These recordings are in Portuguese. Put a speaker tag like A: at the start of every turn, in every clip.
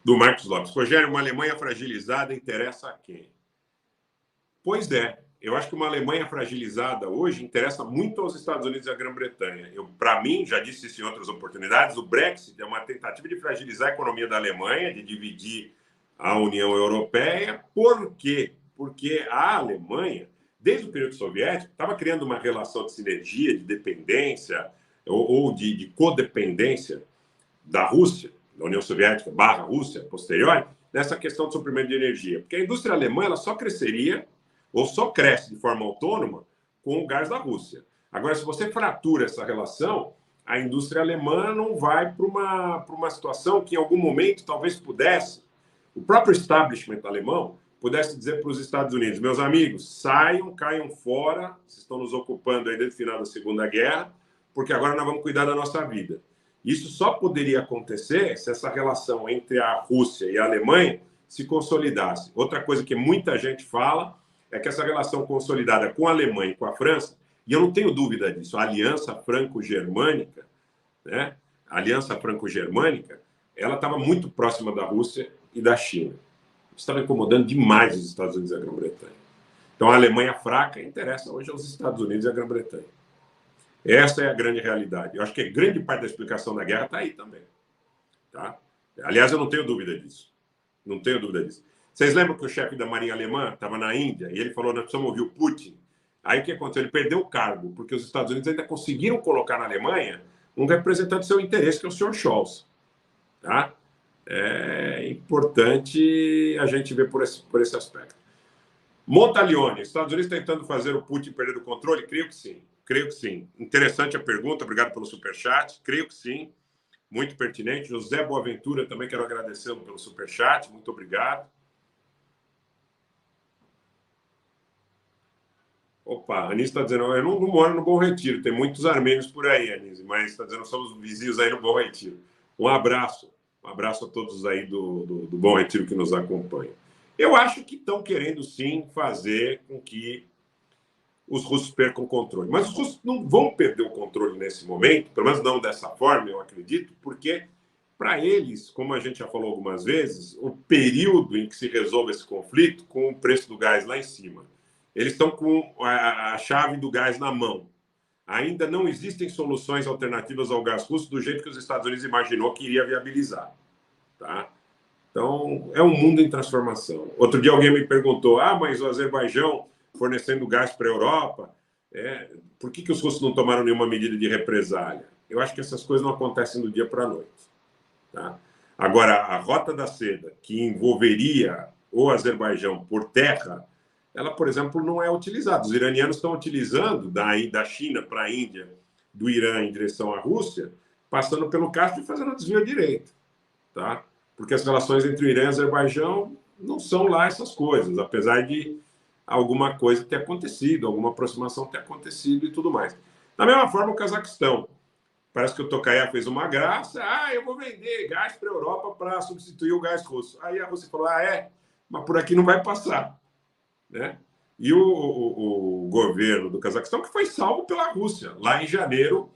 A: Do Marcos Lopes. Rogério, uma Alemanha fragilizada interessa a quem? Pois é, eu acho que uma Alemanha fragilizada hoje interessa muito aos Estados Unidos e à Grã-Bretanha. Para mim, já disse isso em outras oportunidades, o Brexit é uma tentativa de fragilizar a economia da Alemanha, de dividir a União Europeia. Por quê? Porque a Alemanha, desde o período soviético, estava criando uma relação de sinergia, de dependência ou de codependência da Rússia, da União Soviética / Rússia, posterior, nessa questão de suprimento de energia. Porque a indústria alemã ela só cresceria, ou só cresce de forma autônoma, com o gás da Rússia. Agora, se você fratura essa relação, a indústria alemã não vai para uma situação que, em algum momento, talvez pudesse, o próprio establishment alemão pudesse dizer para os Estados Unidos, meus amigos, saiam, caiam fora, vocês estão nos ocupando aí desde o final da Segunda Guerra, porque agora nós vamos cuidar da nossa vida. Isso só poderia acontecer se essa relação entre a Rússia e a Alemanha se consolidasse. Outra coisa que muita gente fala é que essa relação consolidada com a Alemanha e com a França, e eu não tenho dúvida disso, a Aliança Franco-Germânica, né? A Aliança Franco-Germânica, ela estava muito próxima da Rússia e da China. Isso estava incomodando demais os Estados Unidos e a Grã-Bretanha. Então, a Alemanha fraca interessa hoje aos Estados Unidos e à Grã-Bretanha. Essa é a grande realidade. Eu acho que grande parte da explicação da guerra está aí também. Tá? Aliás, eu não tenho dúvida disso. Não tenho dúvida disso. Vocês lembram que o chefe da Marinha Alemã estava na Índia e ele falou, nós precisamos ouvir o Putin? Aí o que aconteceu? Ele perdeu o cargo, porque os Estados Unidos ainda conseguiram colocar na Alemanha um representante do seu interesse, que é o Sr. Scholz. Tá? É importante a gente ver por esse aspecto. Montalione, Estados Unidos tentando fazer o Putin perder o controle? Creio que sim. Creio que sim. Interessante a pergunta, obrigado pelo superchat. Creio que sim, muito pertinente. José Boaventura, também quero agradecê-lo pelo superchat, muito obrigado. Opa, a Anísio está dizendo, eu não moro no Bom Retiro, tem muitos armênios por aí, Anísio, mas está dizendo, somos vizinhos aí no Bom Retiro. Um abraço a todos aí do Bom Retiro que nos acompanham. Eu acho que estão querendo, sim, fazer com que os russos percam o controle. Mas os russos não vão perder o controle nesse momento, pelo menos não dessa forma, eu acredito, porque, para eles, como a gente já falou algumas vezes, o período em que se resolve esse conflito, com o preço do gás lá em cima, eles estão com a chave do gás na mão. Ainda não existem soluções alternativas ao gás russo do jeito que os Estados Unidos imaginou que iria viabilizar. Tá? Então, é um mundo em transformação. Outro dia alguém me perguntou, mas o Azerbaijão fornecendo gás para a Europa, por que os russos não tomaram nenhuma medida de represália? Eu acho que essas coisas não acontecem do dia para a noite. Tá? Agora, a Rota da Seda, que envolveria o Azerbaijão por terra, ela, por exemplo, não é utilizada. Os iranianos estão utilizando da China para a Índia, do Irã em direção à Rússia, passando pelo Cáspio e fazendo a desvio direito. Tá? Porque as relações entre o Irã e o Azerbaijão não são lá essas coisas, apesar de alguma coisa ter acontecido, alguma aproximação ter acontecido e tudo mais. Da mesma forma, o Cazaquistão. Parece que o Tokayev fez uma graça, eu vou vender gás para a Europa para substituir o gás russo. Aí a Rússia falou, mas por aqui não vai passar. Né? E o governo do Cazaquistão, que foi salvo pela Rússia, lá em janeiro,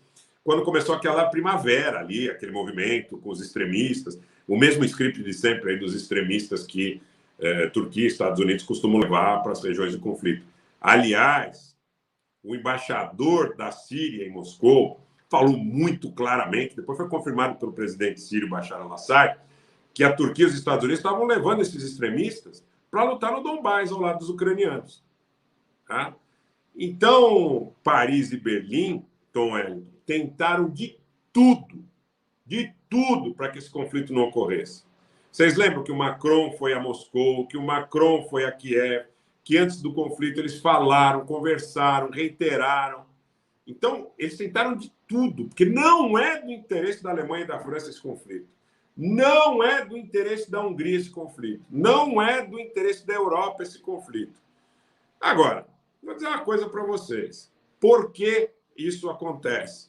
A: quando começou aquela primavera ali, aquele movimento com os extremistas, o mesmo script de sempre aí dos extremistas que Turquia e Estados Unidos costumam levar para as regiões de conflito. Aliás, o embaixador da Síria em Moscou falou muito claramente, depois foi confirmado pelo presidente sírio Bashar al-Assad, que a Turquia e os Estados Unidos estavam levando esses extremistas para lutar no Donbás, ao lado dos ucranianos. Tá? Então, Paris e Berlim, Tom Wellington, tentaram de tudo para que esse conflito não ocorresse. Vocês lembram que o Macron foi a Moscou, que o Macron foi a Kiev, que antes do conflito eles falaram, conversaram, reiteraram. Então, eles tentaram de tudo, porque não é do interesse da Alemanha e da França esse conflito. Não é do interesse da Hungria esse conflito. Não é do interesse da Europa esse conflito. Agora, vou dizer uma coisa para vocês. Por que isso acontece?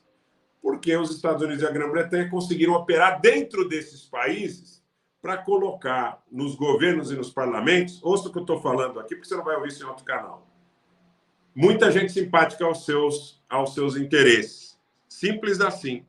A: Porque os Estados Unidos e a Grã-Bretanha conseguiram operar dentro desses países para colocar nos governos e nos parlamentos, ouça o que eu estou falando aqui, porque você não vai ouvir isso em outro canal, muita gente simpática aos seus interesses. Simples assim.